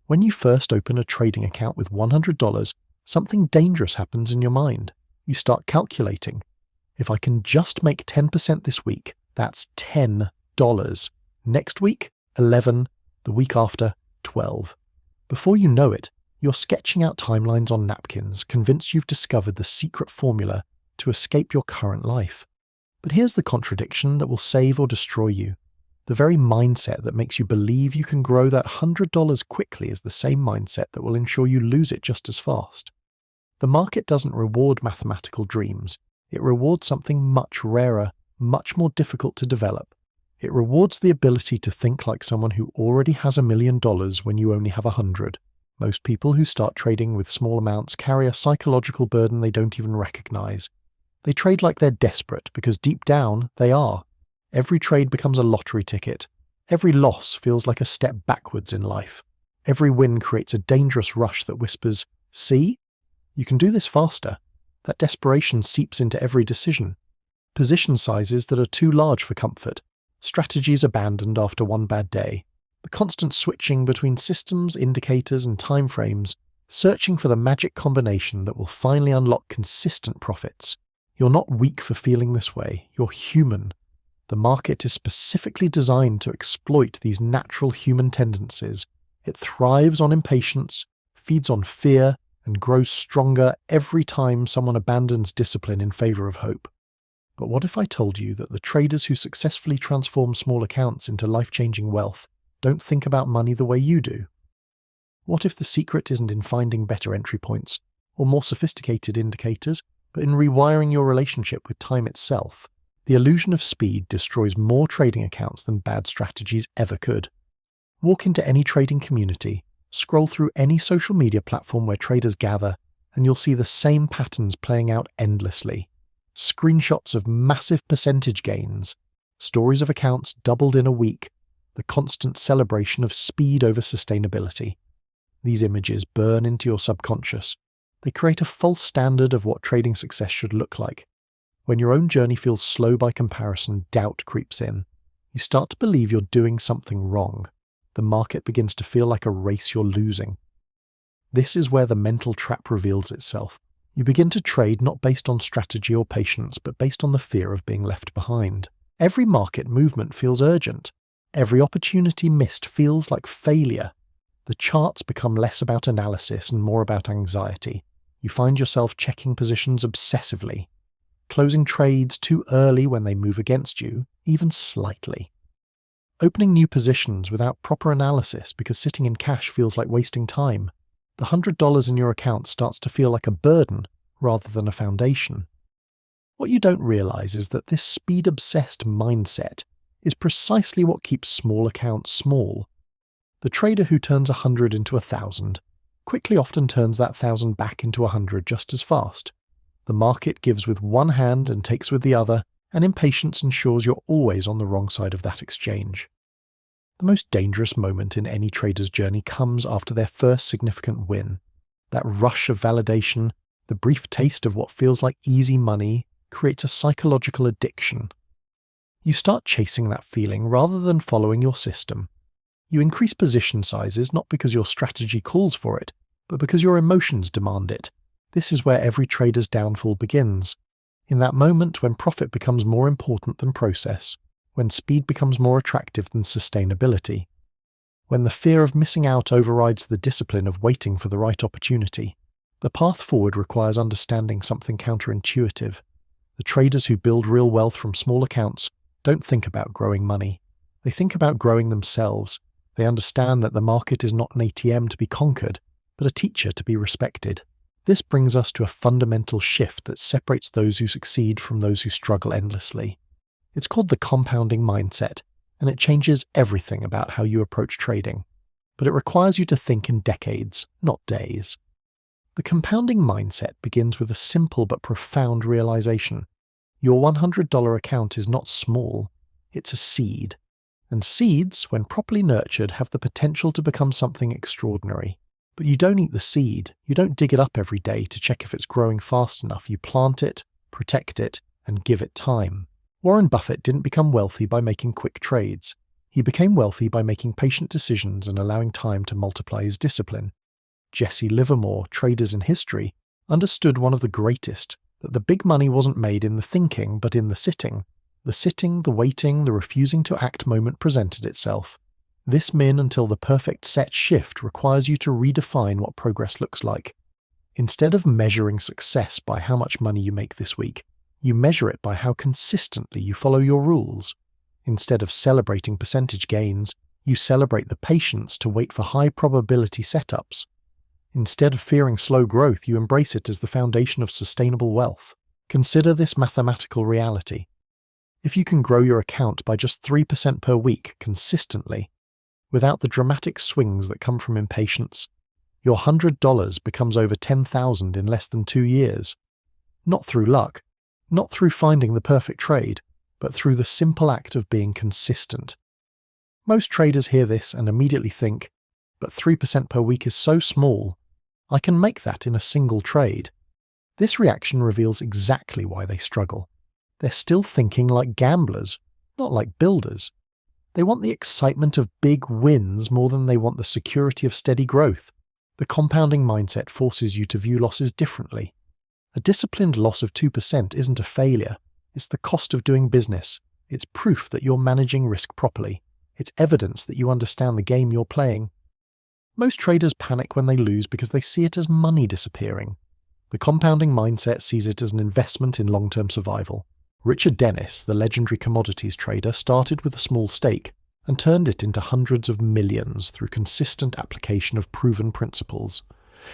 When you first open a trading account with $100, something dangerous happens in your mind. You start calculating. If I can just make 10% this week, that's $10. Next week, 11. The week after, 12. Before you know it, you're sketching out timelines on napkins, convinced you've discovered the secret formula to escape your current life. But here's the contradiction that will save or destroy you. The very mindset that makes you believe you can grow that $100 quickly is the same mindset that will ensure you lose it just as fast. The market doesn't reward mathematical dreams. It rewards something much rarer, much more difficult to develop. It rewards the ability to think like someone who already has $1 million when you only have 100. Most people who start trading with small amounts carry a psychological burden they don't even recognize. They trade like they're desperate because deep down, they are. Every trade becomes a lottery ticket. Every loss feels like a step backwards in life. Every win creates a dangerous rush that whispers, "See? You can do this faster." That desperation seeps into every decision. Position sizes that are too large for comfort. Strategies abandoned after one bad day. The constant switching between systems, indicators, and timeframes, searching for the magic combination that will finally unlock consistent profits. You're not weak for feeling this way. You're human. The market is specifically designed to exploit these natural human tendencies. It thrives on impatience, feeds on fear, and grows stronger every time someone abandons discipline in favor of hope. But what if I told you that the traders who successfully transform small accounts into life-changing wealth don't think about money the way you do? What if the secret isn't in finding better entry points or more sophisticated indicators, but in rewiring your relationship with time itself? The illusion of speed destroys more trading accounts than bad strategies ever could. Walk into any trading community, scroll through any social media platform where traders gather, and you'll see the same patterns playing out endlessly. Screenshots of massive percentage gains, stories of accounts doubled in a week, the constant celebration of speed over sustainability. These images burn into your subconscious. They create a false standard of what trading success should look like. When your own journey feels slow by comparison, doubt creeps in. You start to believe you're doing something wrong. The market begins to feel like a race you're losing. This is where the mental trap reveals itself. You begin to trade not based on strategy or patience, but based on the fear of being left behind. Every market movement feels urgent. Every opportunity missed feels like failure. The charts become less about analysis and more about anxiety. You find yourself checking positions obsessively, closing trades too early when they move against you, even slightly. Opening new positions without proper analysis because sitting in cash feels like wasting time. The $100 in your account starts to feel like a burden rather than a foundation. What you don't realize is that this speed-obsessed mindset is precisely what keeps small accounts small. The trader who turns 100 into 1,000 quickly often turns that 1,000 back into 100 just as fast. The market gives with one hand and takes with the other, and impatience ensures you're always on the wrong side of that exchange. The most dangerous moment in any trader's journey comes after their first significant win. That rush of validation, the brief taste of what feels like easy money, creates a psychological addiction. You start chasing that feeling rather than following your system. You increase position sizes not because your strategy calls for it, but because your emotions demand it. This is where every trader's downfall begins. In that moment when profit becomes more important than process, when speed becomes more attractive than sustainability, when the fear of missing out overrides the discipline of waiting for the right opportunity. The path forward requires understanding something counterintuitive. The traders who build real wealth from small accounts don't think about growing money. They think about growing themselves. They understand that the market is not an ATM to be conquered, but a teacher to be respected. This brings us to a fundamental shift that separates those who succeed from those who struggle endlessly. It's called the compounding mindset, and it changes everything about how you approach trading. But it requires you to think in decades, not days. The compounding mindset begins with a simple but profound realization. Your $100 account is not small, it's a seed. And seeds, when properly nurtured, have the potential to become something extraordinary. But you don't eat the seed, you don't dig it up every day to check if it's growing fast enough. You plant it, protect it, and give it time. Warren Buffett didn't become wealthy by making quick trades. He became wealthy by making patient decisions and allowing time to multiply his discipline. Jesse Livermore, traders in history, understood one of the greatest, that the big money wasn't made in the thinking but in the sitting. The sitting, the waiting, the refusing to act moment presented itself. This min until the perfect set shift requires you to redefine what progress looks like. Instead of measuring success by how much money you make this week, you measure it by how consistently you follow your rules. Instead of celebrating percentage gains, you celebrate the patience to wait for high probability setups. Instead of fearing slow growth, you embrace it as the foundation of sustainable wealth. Consider this mathematical reality. If you can grow your account by just 3% per week consistently, without the dramatic swings that come from impatience, your $100 becomes over $10,000 in less than 2 years. Not through luck, not through finding the perfect trade, but through the simple act of being consistent. Most traders hear this and immediately think, but 3% per week is so small, I can make that in a single trade. This reaction reveals exactly why they struggle. They're still thinking like gamblers, not like builders. They want the excitement of big wins more than they want the security of steady growth. The compounding mindset forces you to view losses differently. A disciplined loss of 2% isn't a failure. It's the cost of doing business. It's proof that you're managing risk properly. It's evidence that you understand the game you're playing. Most traders panic when they lose because they see it as money disappearing. The compounding mindset sees it as an investment in long-term survival. Richard Dennis, the legendary commodities trader, started with a small stake and turned it into hundreds of millions through consistent application of proven principles.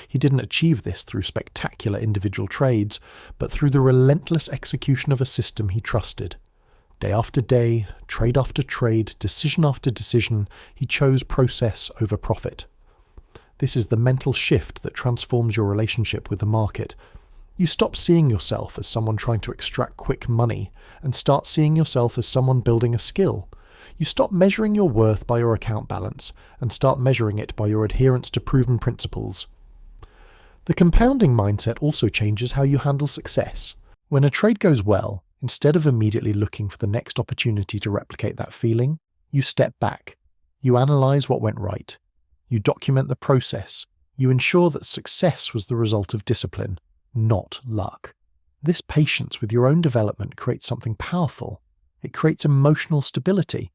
He didn't achieve this through spectacular individual trades, but through the relentless execution of a system he trusted. Day after day, trade after trade, decision after decision, he chose process over profit. This is the mental shift that transforms your relationship with the market. You stop seeing yourself as someone trying to extract quick money and start seeing yourself as someone building a skill. You stop measuring your worth by your account balance and start measuring it by your adherence to proven principles. The compounding mindset also changes how you handle success. When a trade goes well, instead of immediately looking for the next opportunity to replicate that feeling, you step back. You analyze what went right. You document the process. You ensure that success was the result of discipline, not luck. This patience with your own development creates something powerful. It creates emotional stability.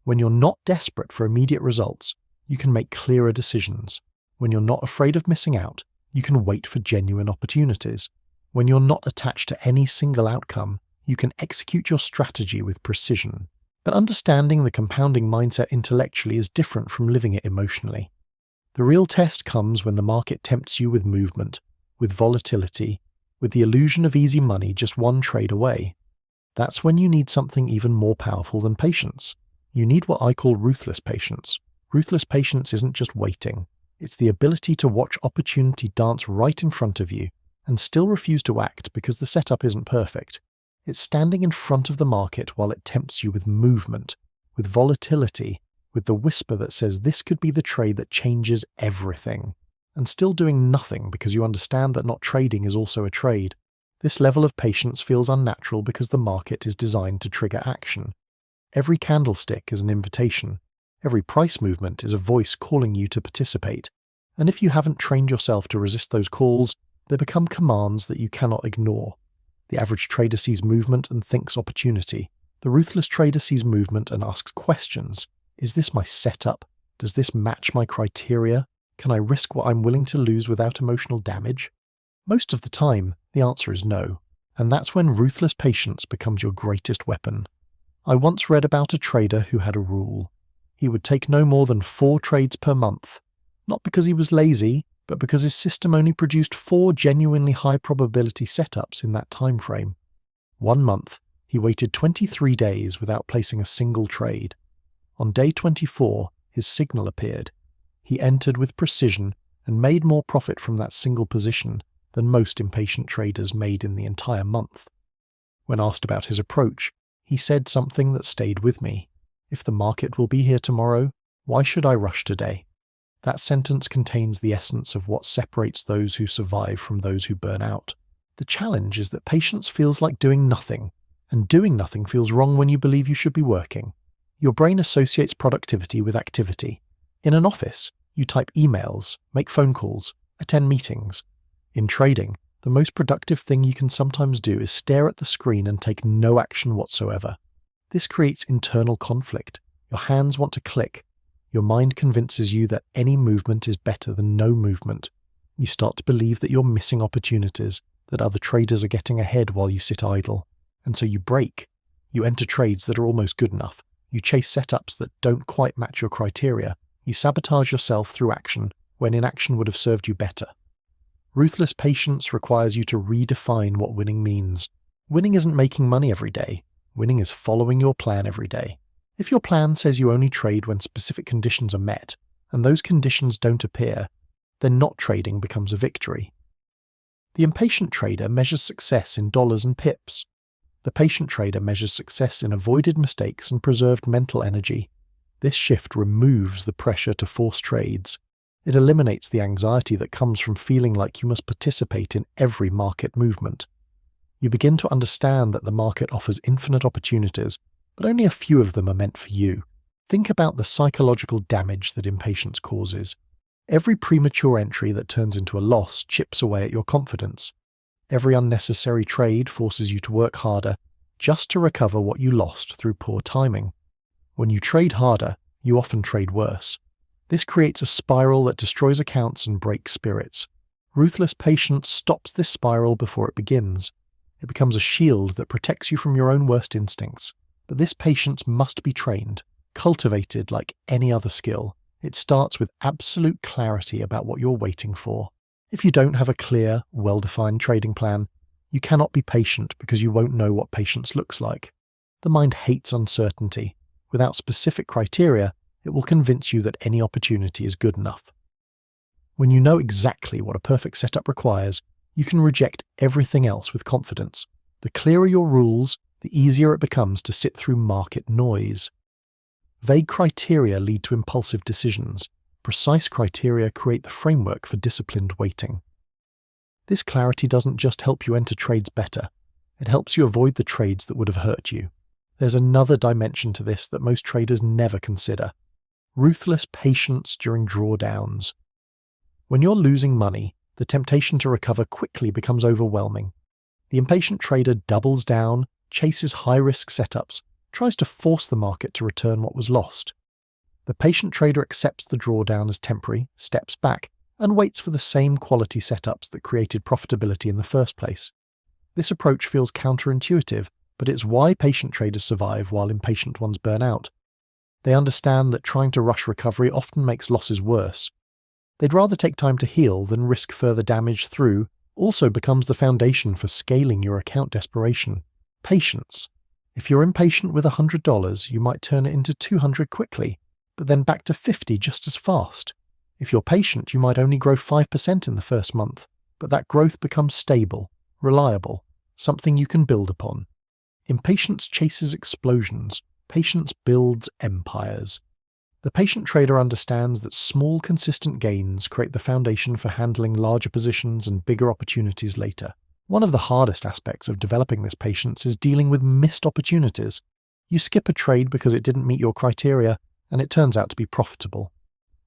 When you're not desperate for immediate results, you can make clearer decisions. When you're not afraid of missing out, you can wait for genuine opportunities. When you're not attached to any single outcome, you can execute your strategy with precision. But understanding the compounding mindset intellectually is different from living it emotionally. The real test comes when the market tempts you with movement, with volatility, with the illusion of easy money just one trade away. That's when you need something even more powerful than patience. You need what I call ruthless patience. Ruthless patience isn't just waiting. It's the ability to watch opportunity dance right in front of you and still refuse to act because the setup isn't perfect. It's standing in front of the market while it tempts you with movement, with volatility, with the whisper that says this could be the trade that changes everything, and still doing nothing because you understand that not trading is also a trade. This level of patience feels unnatural because the market is designed to trigger action. Every candlestick is an invitation. Every price movement is a voice calling you to participate. And if you haven't trained yourself to resist those calls, they become commands that you cannot ignore. The average trader sees movement and thinks opportunity. The ruthless trader sees movement and asks questions. Is this my setup? Does this match my criteria? Can I risk what I'm willing to lose without emotional damage? Most of the time, the answer is no. And that's when ruthless patience becomes your greatest weapon. I once read about a trader who had a rule. He would take no more than 4 trades per month. Not because he was lazy, but because his system only produced 4 genuinely high probability setups in that time frame. 1 month, he waited 23 days without placing a single trade. On day 24, his signal appeared. He entered with precision and made more profit from that single position than most impatient traders made in the entire month. When asked about his approach, he said something that stayed with me. If the market will be here tomorrow, why should I rush today? That sentence contains the essence of what separates those who survive from those who burn out. The challenge is that patience feels like doing nothing, and doing nothing feels wrong when you believe you should be working. Your brain associates productivity with activity. In an office, you type emails, make phone calls, attend meetings. In trading, the most productive thing you can sometimes do is stare at the screen and take no action whatsoever. This creates internal conflict. Your hands want to click. Your mind convinces you that any movement is better than no movement. You start to believe that you're missing opportunities, that other traders are getting ahead while you sit idle. And so you break. You enter trades that are almost good enough. You chase setups that don't quite match your criteria. You sabotage yourself through action when inaction would have served you better. Ruthless patience requires you to redefine what winning means. Winning isn't making money every day. Winning is following your plan every day. If your plan says you only trade when specific conditions are met, and those conditions don't appear, then not trading becomes a victory. The impatient trader measures success in dollars and pips. The patient trader measures success in avoided mistakes and preserved mental energy. This shift removes the pressure to force trades. It eliminates the anxiety that comes from feeling like you must participate in every market movement. You begin to understand that the market offers infinite opportunities, but only a few of them are meant for you. Think about the psychological damage that impatience causes. Every premature entry that turns into a loss chips away at your confidence. Every unnecessary trade forces you to work harder just to recover what you lost through poor timing. When you trade harder, you often trade worse. This creates a spiral that destroys accounts and breaks spirits. Ruthless patience stops this spiral before it begins. It becomes a shield that protects you from your own worst instincts. But this patience must be trained, cultivated like any other skill. It starts with absolute clarity about what you're waiting for. If you don't have a clear, well-defined trading plan, you cannot be patient because you won't know what patience looks like. The mind hates uncertainty. Without specific criteria, it will convince you that any opportunity is good enough. When you know exactly what a perfect setup requires, you can reject everything else with confidence. The clearer your rules, the easier it becomes to sit through market noise. Vague criteria lead to impulsive decisions. Precise criteria create the framework for disciplined waiting. This clarity doesn't just help you enter trades better, it helps you avoid the trades that would have hurt you. There's another dimension to this that most traders never consider. Ruthless patience during drawdowns. When you're losing money, the temptation to recover quickly becomes overwhelming. The impatient trader doubles down, chases high-risk setups, tries to force the market to return what was lost. The patient trader accepts the drawdown as temporary, steps back, and waits for the same quality setups that created profitability in the first place. This approach feels counterintuitive, but it's why patient traders survive while impatient ones burn out. They understand that trying to rush recovery often makes losses worse. They'd rather take time to heal than risk further damage through, also becomes the foundation for scaling your account desperation. Patience. If you're impatient with $100, you might turn it into $200 quickly, but then back to $50 just as fast. If you're patient, you might only grow 5% in the first month, but that growth becomes stable, reliable, something you can build upon. Impatience chases explosions. Patience builds empires. The patient trader understands that small, consistent gains create the foundation for handling larger positions and bigger opportunities later. One of the hardest aspects of developing this patience is dealing with missed opportunities. You skip a trade because it didn't meet your criteria, and it turns out to be profitable.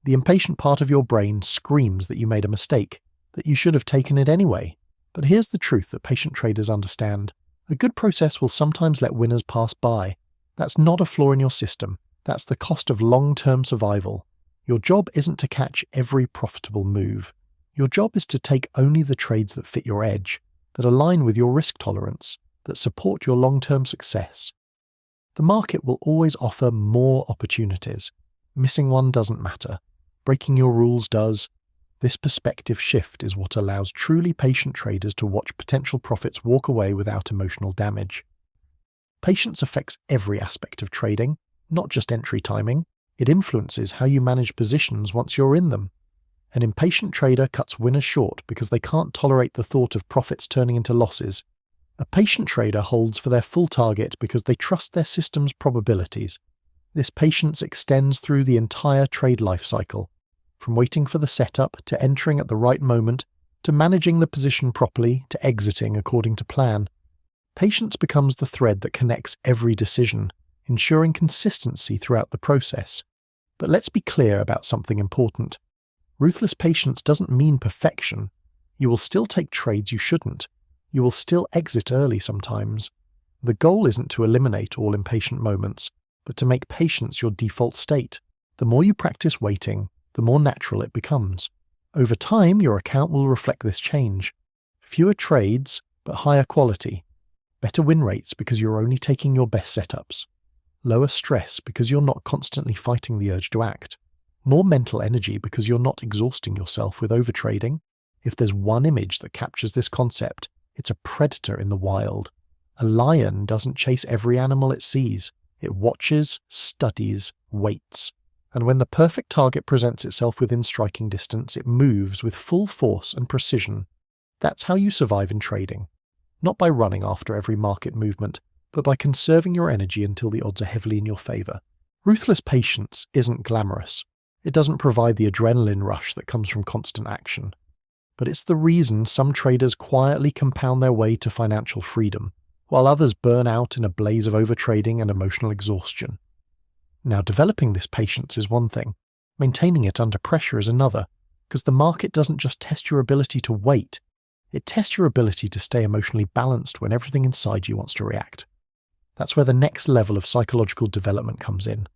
The impatient part of your brain screams that you made a mistake, that you should have taken it anyway. But here's the truth that patient traders understand. A good process will sometimes let winners pass by. That's not a flaw in your system. That's the cost of long-term survival. Your job isn't to catch every profitable move. Your job is to take only the trades that fit your edge, that align with your risk tolerance, that support your long-term success. The market will always offer more opportunities. Missing one doesn't matter. Breaking your rules does. This perspective shift is what allows truly patient traders to watch potential profits walk away without emotional damage. Patience affects every aspect of trading, not just entry timing. It influences how you manage positions once you're in them. An impatient trader cuts winners short because they can't tolerate the thought of profits turning into losses. A patient trader holds for their full target because they trust their system's probabilities. This patience extends through the entire trade life cycle, from waiting for the setup to entering at the right moment to managing the position properly to exiting according to plan. Patience becomes the thread that connects every decision, ensuring consistency throughout the process. But let's be clear about something important. Ruthless patience doesn't mean perfection. You will still take trades you shouldn't. You will still exit early sometimes. The goal isn't to eliminate all impatient moments, but to make patience your default state. The more you practice waiting, the more natural it becomes. Over time, your account will reflect this change. Fewer trades, but higher quality. Better win rates because you're only taking your best setups. Lower stress because you're not constantly fighting the urge to act. More mental energy because you're not exhausting yourself with overtrading. If there's one image that captures this concept, it's a predator in the wild. A lion doesn't chase every animal it sees. It watches, studies, waits. And when the perfect target presents itself within striking distance, it moves with full force and precision. That's how you survive in trading. Not by running after every market movement, but by conserving your energy until the odds are heavily in your favor. Ruthless patience isn't glamorous. It doesn't provide the adrenaline rush that comes from constant action. But it's the reason some traders quietly compound their way to financial freedom, while others burn out in a blaze of overtrading and emotional exhaustion. Now, developing this patience is one thing. Maintaining it under pressure is another, because the market doesn't just test your ability to wait, it tests your ability to stay emotionally balanced when everything inside you wants to react. That's where the next level of psychological development comes in.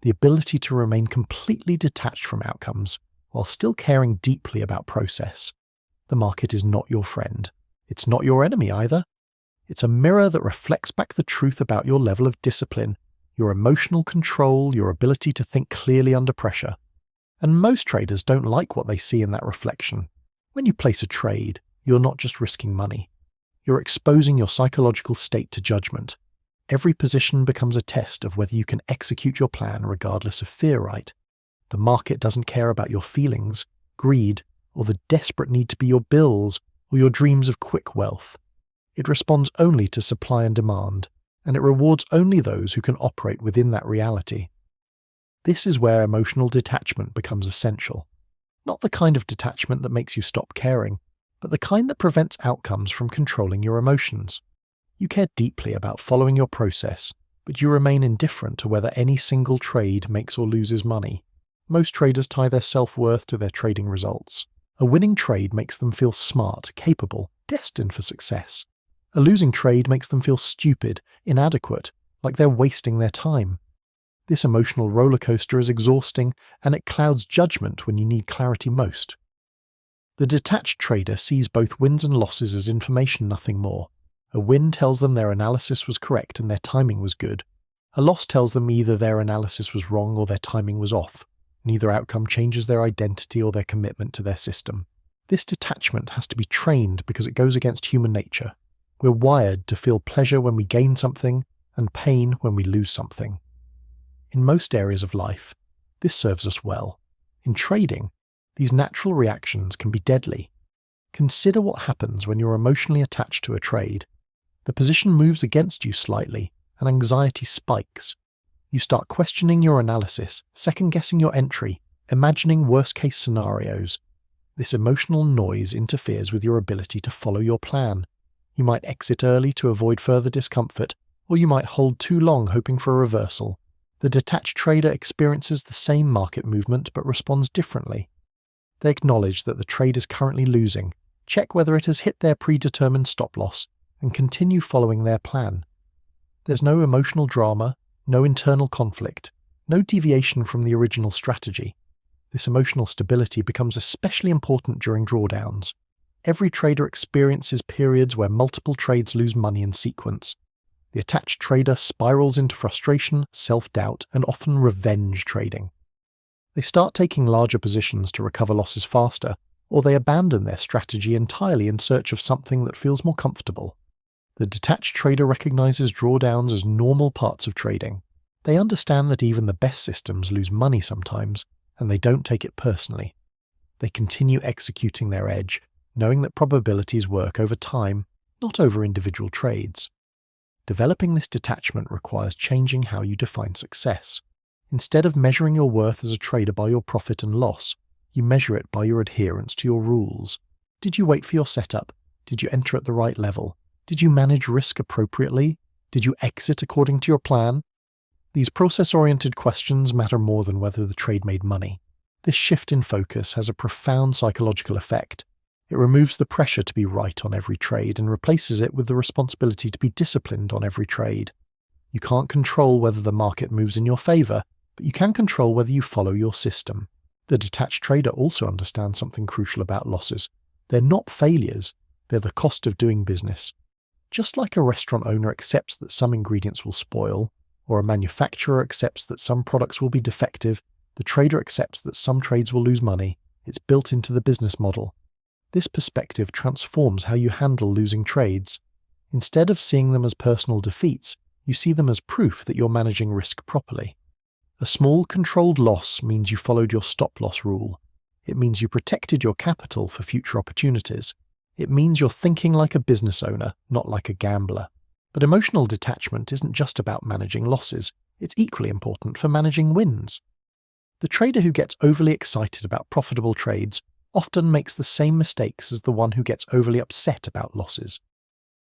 The ability to remain completely detached from outcomes, while still caring deeply about process. The market is not your friend. It's not your enemy either. It's a mirror that reflects back the truth about your level of discipline, your emotional control, your ability to think clearly under pressure. And most traders don't like what they see in that reflection. When you place a trade, you're not just risking money. You're exposing your psychological state to judgment. Every position becomes a test of whether you can execute your plan regardless of fear, right? The market doesn't care about your feelings, greed, or the desperate need to be your bills or your dreams of quick wealth. It responds only to supply and demand, and it rewards only those who can operate within that reality. This is where emotional detachment becomes essential. Not the kind of detachment that makes you stop caring, but the kind that prevents outcomes from controlling your emotions. You care deeply about following your process, but you remain indifferent to whether any single trade makes or loses money. Most traders tie their self-worth to their trading results. A winning trade makes them feel smart, capable, destined for success. A losing trade makes them feel stupid, inadequate, like they're wasting their time. This emotional roller coaster is exhausting, and it clouds judgment when you need clarity most. The detached trader sees both wins and losses as information, nothing more. A win tells them their analysis was correct and their timing was good. A loss tells them either their analysis was wrong or their timing was off. Neither outcome changes their identity or their commitment to their system. This detachment has to be trained because it goes against human nature. We're wired to feel pleasure when we gain something and pain when we lose something. In most areas of life, this serves us well. In trading, these natural reactions can be deadly. Consider what happens when you're emotionally attached to a trade. The position moves against you slightly, and anxiety spikes. You start questioning your analysis, second-guessing your entry, imagining worst-case scenarios. This emotional noise interferes with your ability to follow your plan. You might exit early to avoid further discomfort, or you might hold too long hoping for a reversal. The detached trader experiences the same market movement but responds differently. They acknowledge that the trade is currently losing, check whether it has hit their predetermined stop-loss, and continue following their plan. There's no emotional drama, no internal conflict, no deviation from the original strategy. This emotional stability becomes especially important during drawdowns. Every trader experiences periods where multiple trades lose money in sequence. The attached trader spirals into frustration, self-doubt, and often revenge trading. They start taking larger positions to recover losses faster, or they abandon their strategy entirely in search of something that feels more comfortable. The detached trader recognizes drawdowns as normal parts of trading. They understand that even the best systems lose money sometimes, and they don't take it personally. They continue executing their edge, knowing that probabilities work over time, not over individual trades. Developing this detachment requires changing how you define success. Instead of measuring your worth as a trader by your profit and loss, you measure it by your adherence to your rules. Did you wait for your setup? Did you enter at the right level? Did you manage risk appropriately? Did you exit according to your plan? These process-oriented questions matter more than whether the trade made money. This shift in focus has a profound psychological effect. It removes the pressure to be right on every trade and replaces it with the responsibility to be disciplined on every trade. You can't control whether the market moves in your favor, but you can control whether you follow your system. The detached trader also understands something crucial about losses. They're not failures, they're the cost of doing business. Just like a restaurant owner accepts that some ingredients will spoil, or a manufacturer accepts that some products will be defective, the trader accepts that some trades will lose money. It's built into the business model. This perspective transforms how you handle losing trades. Instead of seeing them as personal defeats, you see them as proof that you're managing risk properly. A small, controlled loss means you followed your stop-loss rule. It means you protected your capital for future opportunities. It means you're thinking like a business owner, not like a gambler. But emotional detachment isn't just about managing losses. It's equally important for managing wins. The trader who gets overly excited about profitable trades often makes the same mistakes as the one who gets overly upset about losses.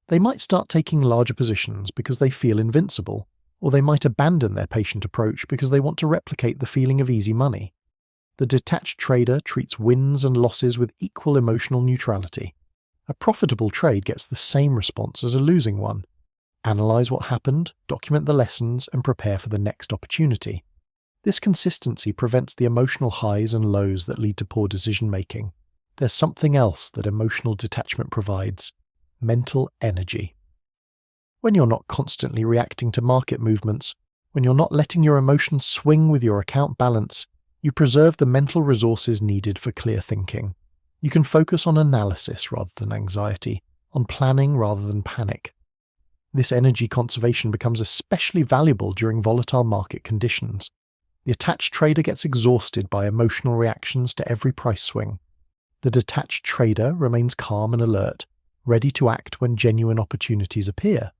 They might start taking larger positions because they feel invincible, or they might abandon their patient approach because they want to replicate the feeling of easy money. The detached trader treats wins and losses with equal emotional neutrality. A profitable trade gets the same response as a losing one. Analyze what happened, document the lessons, and prepare for the next opportunity. This consistency prevents the emotional highs and lows that lead to poor decision-making. There's something else that emotional detachment provides: mental energy. When you're not constantly reacting to market movements, when you're not letting your emotions swing with your account balance, you preserve the mental resources needed for clear thinking. You can focus on analysis rather than anxiety, on planning rather than panic. This energy conservation becomes especially valuable during volatile market conditions. The attached trader gets exhausted by emotional reactions to every price swing. The detached trader remains calm and alert, ready to act when genuine opportunities appear.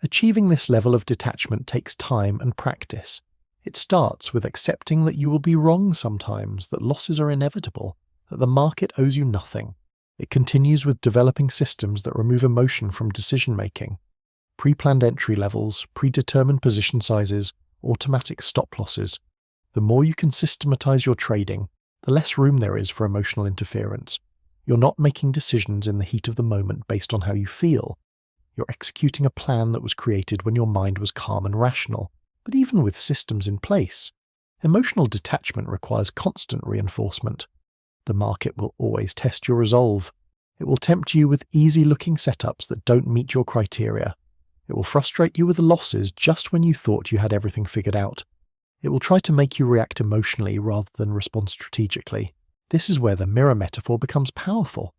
Achieving this level of detachment takes time and practice. It starts with accepting that you will be wrong sometimes, that losses are inevitable, that the market owes you nothing. It continues with developing systems that remove emotion from decision-making. Pre-planned entry levels, predetermined position sizes, automatic stop losses. The more you can systematize your trading, the less room there is for emotional interference. You're not making decisions in the heat of the moment based on how you feel. You're executing a plan that was created when your mind was calm and rational. But even with systems in place, emotional detachment requires constant reinforcement. The market will always test your resolve. It will tempt you with easy-looking setups that don't meet your criteria. It will frustrate you with losses just when you thought you had everything figured out. It will try to make you react emotionally rather than respond strategically. This is where the mirror metaphor becomes powerful.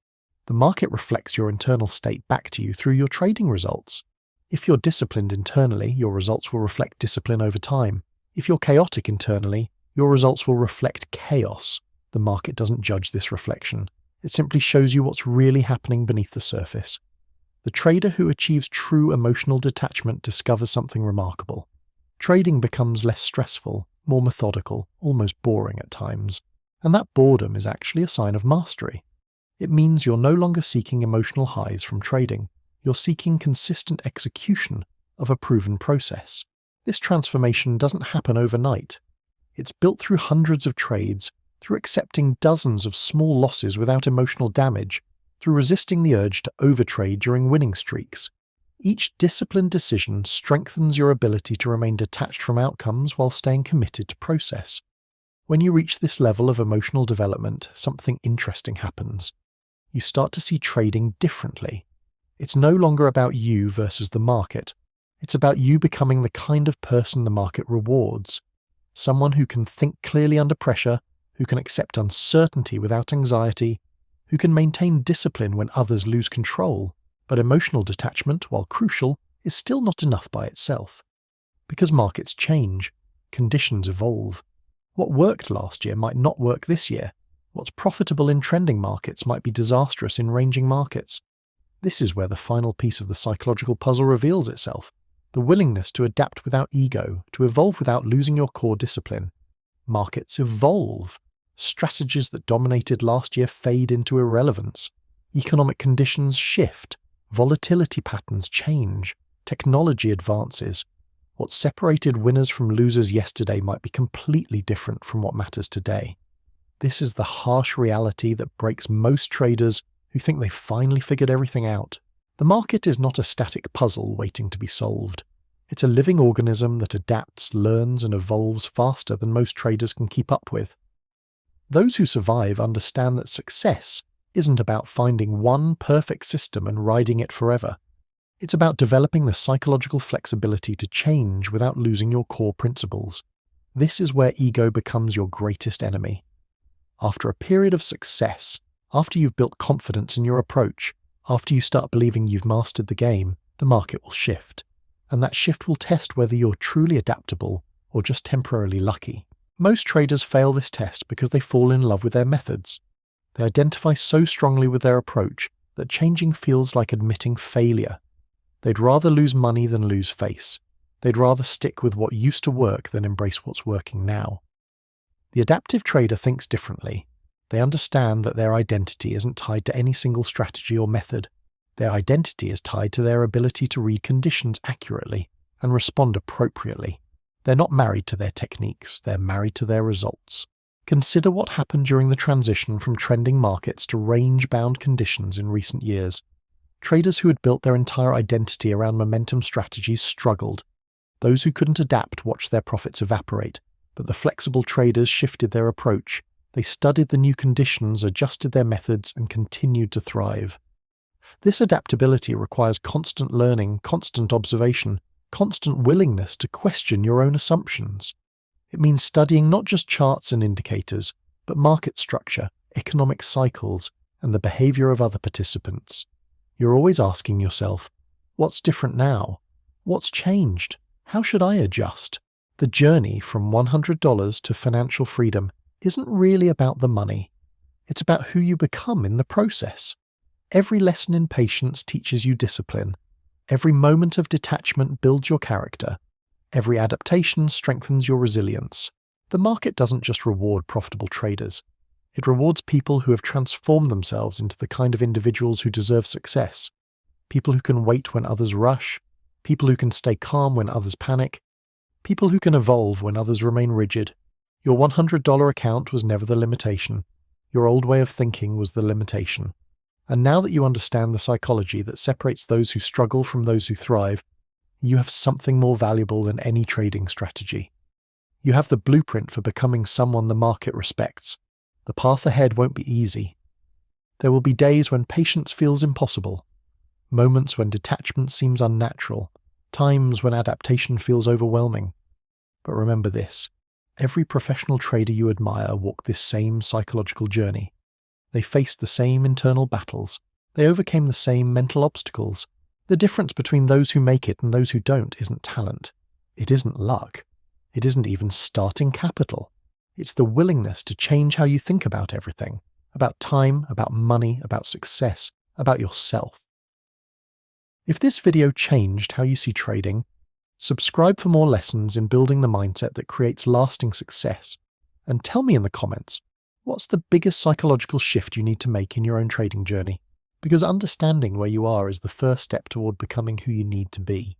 The market reflects your internal state back to you through your trading results. If you're disciplined internally, your results will reflect discipline over time. If you're chaotic internally, your results will reflect chaos. The market doesn't judge this reflection. It simply shows you what's really happening beneath the surface. The trader who achieves true emotional detachment discovers something remarkable. Trading becomes less stressful, more methodical, almost boring at times. And that boredom is actually a sign of mastery. It means you're no longer seeking emotional highs from trading. You're seeking consistent execution of a proven process. This transformation doesn't happen overnight. It's built through hundreds of trades, through accepting dozens of small losses without emotional damage, through resisting the urge to overtrade during winning streaks. Each disciplined decision strengthens your ability to remain detached from outcomes while staying committed to process. When you reach this level of emotional development, something interesting happens. You start to see trading differently. It's no longer about you versus the market. It's about you becoming the kind of person the market rewards. Someone who can think clearly under pressure, who can accept uncertainty without anxiety, who can maintain discipline when others lose control. But emotional detachment, while crucial, is still not enough by itself. Because markets change, conditions evolve. What worked last year might not work this year. What's profitable in trending markets might be disastrous in ranging markets. This is where the final piece of the psychological puzzle reveals itself. The willingness to adapt without ego, to evolve without losing your core discipline. Markets evolve. Strategies that dominated last year fade into irrelevance. Economic conditions shift. Volatility patterns change. Technology advances. What separated winners from losers yesterday might be completely different from what matters today. This is the harsh reality that breaks most traders who think they finally figured everything out. The market is not a static puzzle waiting to be solved. It's a living organism that adapts, learns, and evolves faster than most traders can keep up with. Those who survive understand that success isn't about finding one perfect system and riding it forever. It's about developing the psychological flexibility to change without losing your core principles. This is where ego becomes your greatest enemy. After a period of success, after you've built confidence in your approach, after you start believing you've mastered the game, the market will shift. And that shift will test whether you're truly adaptable or just temporarily lucky. Most traders fail this test because they fall in love with their methods. They identify so strongly with their approach that changing feels like admitting failure. They'd rather lose money than lose face. They'd rather stick with what used to work than embrace what's working now. The adaptive trader thinks differently. They understand that their identity isn't tied to any single strategy or method. Their identity is tied to their ability to read conditions accurately and respond appropriately. They're not married to their techniques, they're married to their results. Consider what happened during the transition from trending markets to range-bound conditions in recent years. Traders who had built their entire identity around momentum strategies struggled. Those who couldn't adapt watched their profits evaporate, but the flexible traders shifted their approach. They studied the new conditions, adjusted their methods, and continued to thrive. This adaptability requires constant learning, constant observation, constant willingness to question your own assumptions. It means studying not just charts and indicators, but market structure, economic cycles, and the behavior of other participants. You're always asking yourself, what's different now? What's changed? How should I adjust? The journey from $100 to financial freedom isn't really about the money. It's about who you become in the process. Every lesson in patience teaches you discipline. Every moment of detachment builds your character. Every adaptation strengthens your resilience. The market doesn't just reward profitable traders. It rewards people who have transformed themselves into the kind of individuals who deserve success. People who can wait when others rush. People who can stay calm when others panic. People who can evolve when others remain rigid. Your $100 account was never the limitation. Your old way of thinking was the limitation. And now that you understand the psychology that separates those who struggle from those who thrive, you have something more valuable than any trading strategy. You have the blueprint for becoming someone the market respects. The path ahead won't be easy. There will be days when patience feels impossible, moments when detachment seems unnatural, times when adaptation feels overwhelming. But remember this, every professional trader you admire walked this same psychological journey. They faced the same internal battles. They overcame the same mental obstacles. The difference between those who make it and those who don't isn't talent. It isn't luck. It isn't even starting capital. It's the willingness to change how you think about everything. About time, about money, about success, about yourself. If this video changed how you see trading, subscribe for more lessons in building the mindset that creates lasting success. And tell me in the comments, what's the biggest psychological shift you need to make in your own trading journey? Because understanding where you are is the first step toward becoming who you need to be.